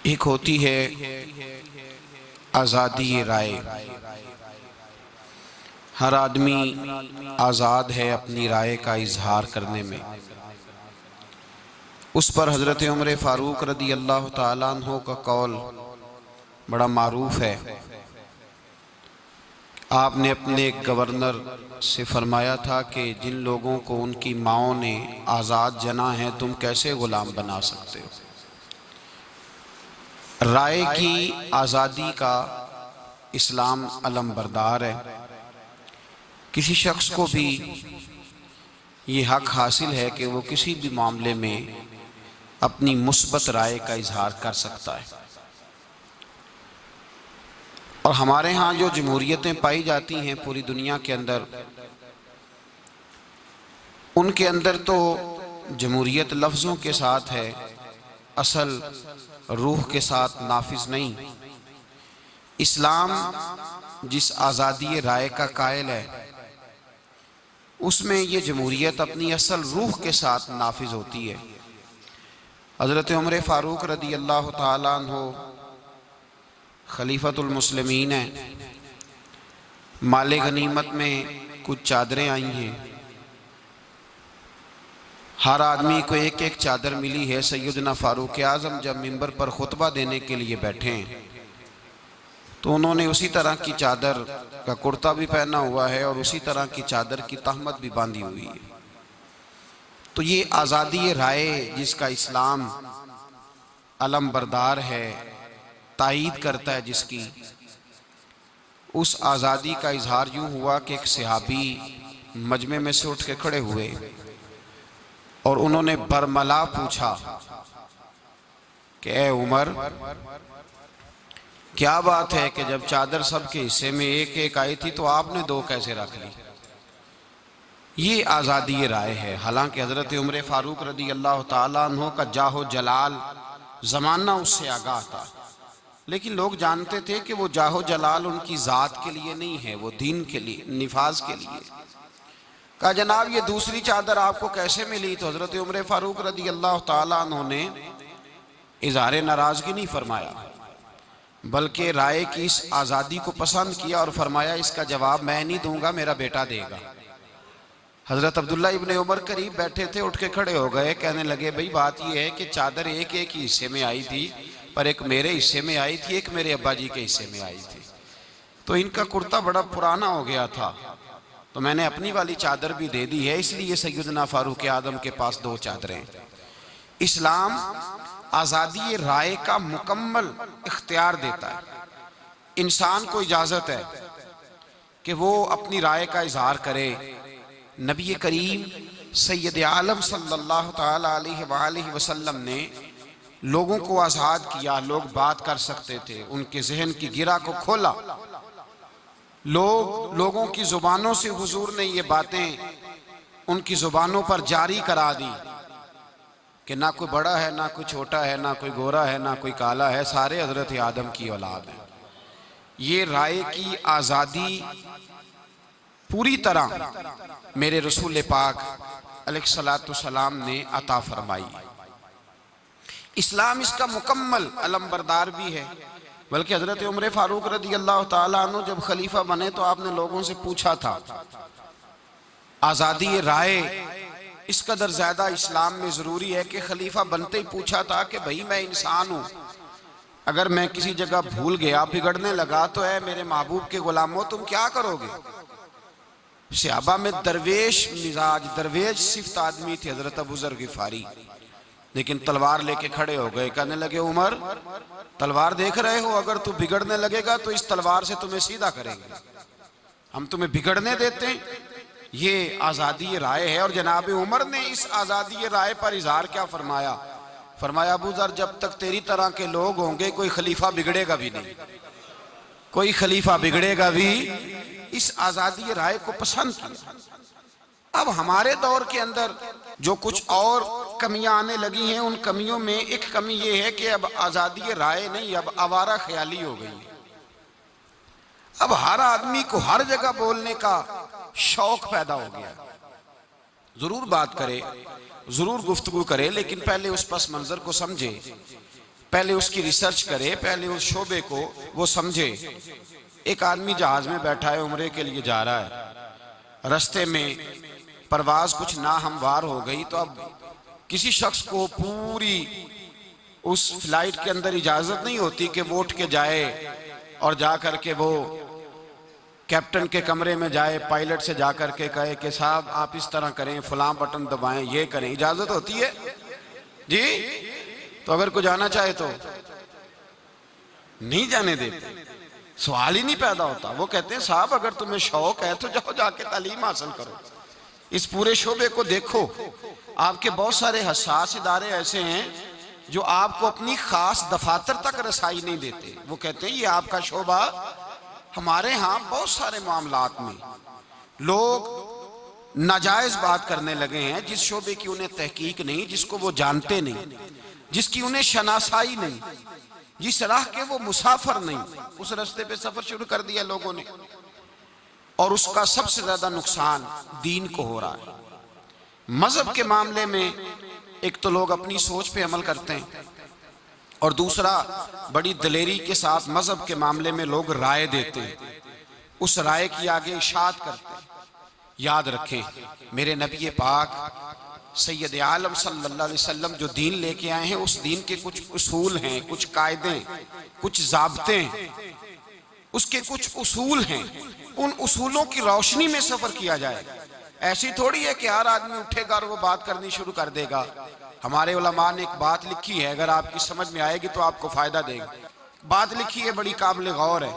एक होती है आज़ादी राय। हर आदमी आज़ाद है अपनी राय का इजहार करने में। उस पर हज़रत उमर फ़ारूक रदी अल्लाह ताला अन्हो का कौल बड़ा मारूफ है। आपने अपने गवर्नर से फरमाया था कि जिन लोगों को उनकी माओं ने आज़ाद जना है, तुम कैसे ग़ुलाम बना सकते हो। राय की आज़ादी का इस्लाम अलमबरदार है। किसी शख्स को भी ये हक हासिल है कि वो किसी भी मामले में अपनी मुस्बत राय का इजहार कर सकता है। और हमारे यहाँ जो जमहूरियतें पाई जाती हैं पूरी दुनिया के अंदर, उनके अंदर तो जमहूरियत लफ्ज़ों के साथ है, असल रूह के साथ नाफिज नहीं। इस्लाम जिस आज़ादी राय का कायल है, उसमें ये जमहूरियत अपनी असल रूह के साथ नाफिज होती है। हज़रत उमर फ़ारूक रदी अल्लाह ताला अन्हो खलीफतुल मुस्लिमीन हैं। माले गनीमत में कुछ चादरें आई हैं, हर आदमी को एक एक चादर मिली है। सैयदना फ़ारूक आज़म जब मिंबर पर खुतबा देने के लिए बैठे हैं तो उन्होंने उसी तरह की चादर का कुर्ता भी पहना हुआ है और उसी तरह की चादर की तहमत भी बांधी हुई है। तो ये आज़ादी राय जिसका इस्लाम अलमबरदार है, तायीद करता है जिसकी, उस आज़ादी का इजहार यूँ हुआ कि एक सहाबी मजमे में से उठ के खड़े हुए और उन्होंने बरमला पूछा कि ए उमर, क्या बात है कि जब चादर सबके हिस्से में एक एक आई थी तो आपने दो कैसे रख ली। ये आज़ादी राय है। हालांकि हज़रत उमर फ़ारूक रदी अल्लाह ताला अन्हो का जाहो जलाल ज़माना उससे आगाह था, लेकिन लोग जानते थे कि वो जाहो जलाल उनकी ज़ात के लिए नहीं है, वो दीन के लिए, निफाज के लिए। कहा जनाब ये दूसरी चादर आपको कैसे मिली। तो हज़रत उमर फ़ारूक रदी अल्लाह ताला अन्हो ने इज़हार नाराज़गी नहीं फरमाया, बल्कि राय की इस आज़ादी को पसंद किया और फरमाया इसका जवाब मैं नहीं दूंगा, मेरा बेटा देगा। हज़रत अब्दुल्ला इब्ने उमर करीब बैठे थे, उठ के खड़े हो गए, कहने लगे भाई बात यह है कि चादर एक एक ही हिस्से में आई थी, पर एक मेरे हिस्से में आई थी, एक मेरे अब्बा जी के हिस्से में आई थी। तो इनका कुर्ता बड़ा पुराना हो गया था, तो मैंने अपनी वाली चादर भी दे दी है, इसलिए सैयदना फ़ारूक आज़म के पास दो चादरें। इस्लाम आज़ादी राय का मुकम्मल इख्तियार देता है। इंसान को इजाज़त है कि वो अपनी राय का इजहार करे। नबी करीम सैयद आलम सल्लल्लाहु ताला अलैहि वसल्लम ने लोगों को आज़ाद किया। लोग बात कर सकते थे, उनके जहन की गिरा को खोला। लोगों की ज़ुबानों से हुजूर ने ये बातें उनकी ज़ुबानों पर जारी करा दी कि ना कोई बड़ा है, ना कोई छोटा है, ना कोई गोरा है, ना कोई काला है, सारे हज़रत आदम की औलाद हैं। ये राय की आज़ादी पूरी तरह मेरे रसूल पाक अलैहिस्सलातु सलाम ने अता फरमाई। इस्लाम इसका मुकम्मल अलमबरदार भी है। बल्कि हज़रत उमर फ़ारूक रदी अल्लाह ताला अन्हु जब खलीफा बने तो आपने लोगों से पूछा था आज़ादी राय इस कदर ज़्यादा इस्लाम में ज़रूरी है कि खलीफा बनते ही पूछा था कि भाई मैं इंसान हूँ, अगर मैं किसी जगह भूल गया, बिगड़ने लगा, तो है मेरे महबूब के गुलामों तुम क्या करोगे। सहाबा में दरवेश मिजाज, दरवेश सिफ्त आदमी थे हज़रत अबू ज़र गिफ़ारी, लेकिन तलवार लेके खड़े हो गए। कहने लगे उमर तलवार देख रहे हो, अगर तू बिगड़ने लगेगा तो इस तलवार से तुम्हें सीधा करेंगे, हम तुम्हें बिगड़ने देते हैं। ये आज़ादी राय है। और जनाब उमर ने इस आज़ादी राय पर इजहार क्या फरमाया, फरमाया अबू ज़र जब तक तेरी तरह के लोग होंगे कोई खलीफा बिगड़ेगा भी नहीं, कोई खलीफा बिगड़ेगा भी। इस आज़ादी राय को पसंद किया। अब हमारे दौर के अंदर जो कुछ और कमियां आने लगी हैं, उन कमियों में एक कमी ये है कि अब आज़ादी राय नहीं, अब आवारा ख्याली हो गई। अब हर आदमी को हर जगह बोलने का शौक पैदा हो गया। जरूर बात करे, जरूर गुफ्तगू करे, लेकिन पहले उस पस मंजर को समझे पहले उसकी रिसर्च करे, पहले उस शोबे को वो समझे। एक आदमी जहाज में बैठा है, उम्रे के लिए जा रहा है, रास्ते में परवाज कुछ ना हमवार हो गई, तो अब किसी शख्स को पूरी उस फ्लाइट के अंदर इजाजत नहीं होती कि वो उठ के जाए और जा करके वो कैप्टन के कमरे में जाए, पायलट से जा करके कहे कि साहब आप इस तरह करें, फलां बटन दबाएं, ये करें। इजाजत होती है जी? तो अगर कोई जाना चाहे तो नहीं जाने देते, सवाल ही नहीं पैदा होता। वो कहते हैं साहब अगर तुम्हें शौक है तो जाओ, जाके तालीम हासिल करो, इस पूरे शोबे को देखो। आपके बहुत सारे हसास इदारे ऐसे हैं जो आपको अपनी खास दफातर तक रसाई नहीं देते। वो कहते हैं ये आपका शोबा। हमारे यहाँ बहुत सारे मामलात में लोग नाजायज बात करने लगे हैं, जिस शोबे की उन्हें तहकीक नहीं, जिसको वो जानते नहीं, जिसकी उन्हें शनासाई नहीं, जिस राह के वो मुसाफिर नहीं, उस रास्ते पे सफर शुरू कर दिया लोगों ने। और उसका सबसे ज्यादा नुकसान दीन को हो रहा है। मजहब के मामले में एक तो लोग अपनी सोच पे अमल करते हैं, और दूसरा बड़ी दलेरी के साथ मजहब के मामले में लोग राय देते हैं, उस राय की आगे इशाअत करते हैं। याद रखें, मेरे नबी पाक सैयद आलम सल्लल्लाहु अलैहि वसल्लम जो दीन लेके आए हैं, उस दीन के कुछ उसूल हैं, कुछ कायदे, कुछ ज़ाब्ते हैं, उसके कुछ उसूल हैं। उन उसूलों की रोशनी में सफर किया जाए। ऐसी थोड़ी है कि हर आदमी उठेगा और वो बात करनी शुरू कर देगा। हमारे उलमा ने एक बात लिखी है, अगर आपकी समझ में आएगी तो आपको फायदा देगा। बात लिखी है, बड़ी काबिल गौर है।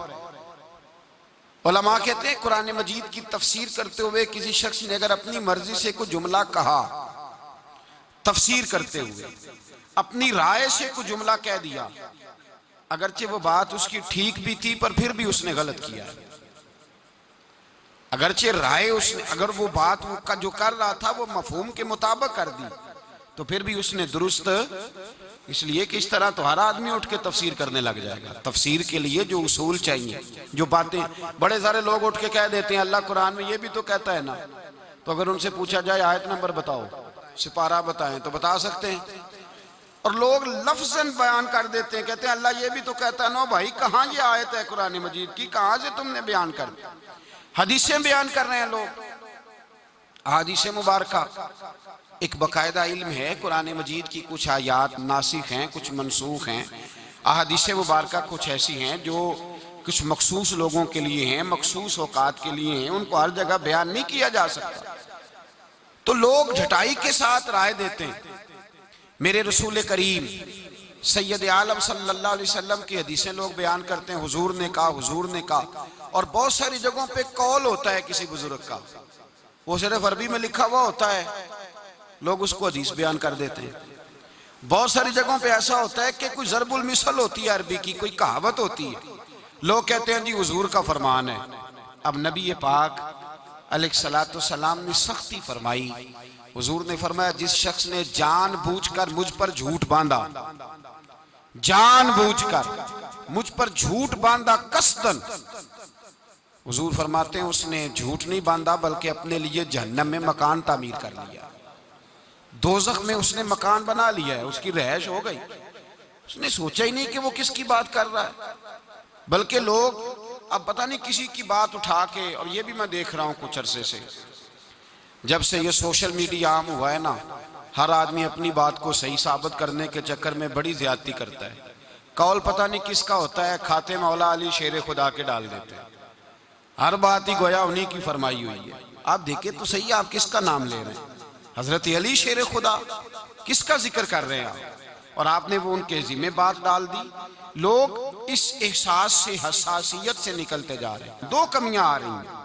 उलमा कहते हैं कुरान मजीद की तफसीर करते हुए किसी शख्स ने अगर अपनी मर्जी से कोई जुमला कहा, तफसीर करते हुए अपनी राय से कोई जुमला कह दिया, अगरचे वो बात उसकी ठीक भी थी पर फिर भी उसने गलत किया। अगरचे राय उसने, अगर वो बात वो का जो कर रहा था वो मफहूम के मुताबिक कर दी, तो फिर भी उसने दुरुस्त, इसलिए कि इस तरह तो हर आदमी उठ के तफसीर करने लग जाएगा। तफसीर के लिए जो उसूल चाहिए, जो बातें, बड़े सारे लोग उठ के कह देते हैं अल्लाह कुरान में ये भी तो कहता है ना, तो अगर उनसे पूछा जाए आयत नंबर बताओ, सिपारा बताएं, तो बता सकते हैं। और लोग लफ्ज़न बयान कर देते हैं, कहते हैं अल्लाह ये भी तो कहता है। नो भाई, कहाँ ये आयत है कुरान मजीद की, कहाँ से तुमने बयान कर दी? हदीसें बयान कर रहे हैं लोग, हदीस मुबारका एक बकायदा इल्म है। कुरान मजीद की कुछ आयात नासिख हैं, कुछ मनसूख हैं। अहादीस मुबारका कुछ ऐसी हैं जो कुछ मखसूस लोगों के लिए हैं, मखसूस औकात के लिए हैं, उनको हर जगह बयान नहीं किया जा सकता। तो लोग झटाई के साथ राय देते हैं। मेरे रसूल करीम सैयद आलम सल्लल्लाहु अलैहि वसल्लम की हदीसें लोग बयान करते हैं, हुजूर ने कहा, हुजूर ने कहा। और बहुत सारी जगहों पे कौल होता है किसी बुजुर्ग का, वो सिर्फ अरबी में लिखा हुआ होता है, लोग उसको हदीस बयान कर देते हैं। बहुत सारी जगहों पे ऐसा होता है कि कोई ज़रबुल मिसल होती है, अरबी की कोई कहावत होती है, लोग कहते हैं जी हुजूर का फरमान है। अब नबी पाक अलैहिस्सलातु सलाम ने सख्ती फरमाई। हुजूर ने फरमाया जिस शख्स ने जानबूझकर मुझ पर झूठ बांधा, जानबूझकर मुझ पर झूठ बांधा कसदन, हुजूर फरमाते हैं उसने झूठ नहीं बांधा बल्कि अपने लिए जहन्नम में मकान तामीर कर लिया, दोज़ख में उसने मकान बना लिया है, उसकी रहश हो गई। उसने सोचा ही नहीं कि वो किसकी बात कर रहा है, बल्कि लोग अब पता नहीं किसी की बात उठा के, और ये भी मैं देख रहा हूं कुछ अरसे से, जब से ये सोशल मीडिया आम हुआ है ना, हर आदमी अपनी बात को सही साबित करने के चक्कर में बड़ी ज्यादती करता है। कौल पता नहीं किसका होता है, खाते मौला अली शेर खुदा के डाल देते हैं, हर बात ही गोया उन्हीं की फरमाई हुई है। आप देखें तो सही, आप किसका नाम ले रहे हैं? हजरत अली शेर खुदा, किसका जिक्र कर रहे हैं आप? और आपने वो उनके जिम्मे बात डाल दी। लोग इस एहसास से, हसासियत से निकलते जा रहे हैं। दो कमियां आ रही हैं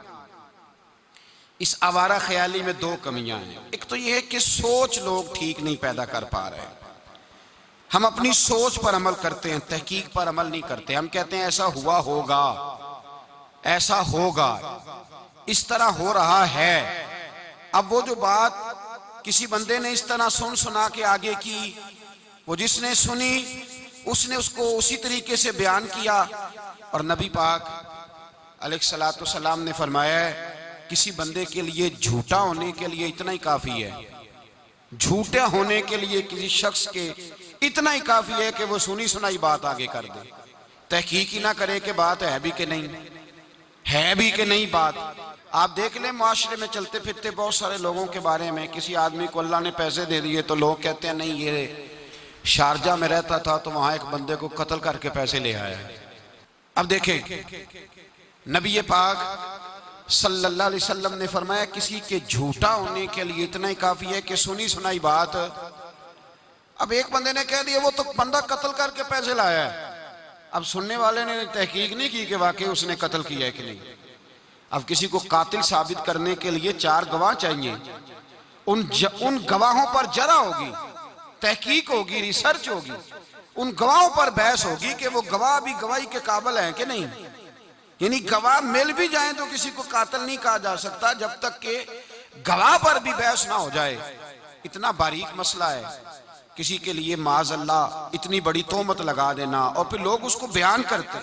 इस आवारा ख्याली में, दो कमियां हैं। एक तो यह है कि सोच लोग ठीक नहीं पैदा कर पा रहे हैं। हम अपनी सोच पर अमल करते हैं, तहकीक पर अमल नहीं करते। हम कहते हैं ऐसा हुआ होगा, ऐसा होगा, इस तरह हो रहा है। अब वो जो बात किसी बंदे ने इस तरह सुन सुना के आगे की, वो जिसने सुनी उसने उसको उसी तरीके से बयान किया। और नबी पाक अलैहिस्सलातु सलाम ने फरमाया है किसी बंदे के लिए झूठा होने के लिए इतना ही काफी है, झूठा होने के लिए किसी शख्स के इतना ही काफी है कि वो सुनी सुनाई बात आगे कर दे, तहकीक ही ना करे कि बात है भी कि नहीं, है भी कि नहीं बात। आप देख लें माशरे में चलते फिरते बहुत सारे लोगों के बारे में, किसी आदमी को अल्लाह ने पैसे दे दिए तो लोग कहते हैं नहीं ये शारजा में रहता था तो वहां एक बंदे को कत्ल करके पैसे ले आया है। अब देखें नबी पाक सल्लल्लाहु अलैहि वसल्लम ने फरमाया किसी के झूठा होने के लिए इतना ही काफी है कि सुनी सुनाई बात। अब एक बंदे ने कह दिया वो तो बंदा कत्ल करके पैसे लाया है, अब सुनने वाले ने तहकीक नहीं की कि वाकई उसने कत्ल किया है कि नहीं। अब किसी को कातिल साबित करने के लिए 4 गवाह चाहिए, उन गवाहों पर जरा होगी, तहकीक होगी, रिसर्च होगी, उन गवाहों पर बहस होगी कि वो गवाह भी गवाही के काबिल हैं कि नहीं। यानी गवाह मिल भी जाए तो किसी को कातिल नहीं कहा जा सकता जब तक कि गवाह पर भी बहस ना हो जाए। इतना बारीक मसला है। किसी के लिए माज अल्लाह इतनी बड़ी तोहमत लगा देना और फिर लोग उसको बयान करते,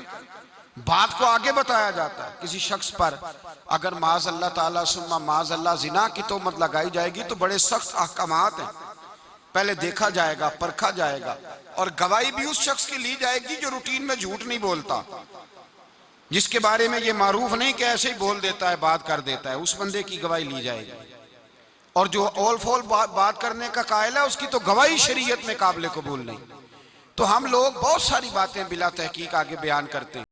बात को आगे बताया जाता है। किसी शख्स पर अगर माज अल्लाह ताला सुम्मा माज अल्लाह जिना की तोहमत लगाई जाएगी तो बड़े सख्त अहकामात हैं। पहले देखा जाएगा, परखा जाएगा और गवाही भी उस शख्स की ली जाएगी जो रूटीन में झूठ नहीं बोलता, जिसके बारे में ये मारूफ नहीं कि ऐसे ही बोल देता है, बात कर देता है, उस बंदे की गवाही ली जाएगी। और जो ओल फोल बात करने का कायल है उसकी तो गवाही शरीयत में काबिल कबूल नहीं। तो हम लोग बहुत सारी बातें बिला तहकीक आगे बयान करते हैं।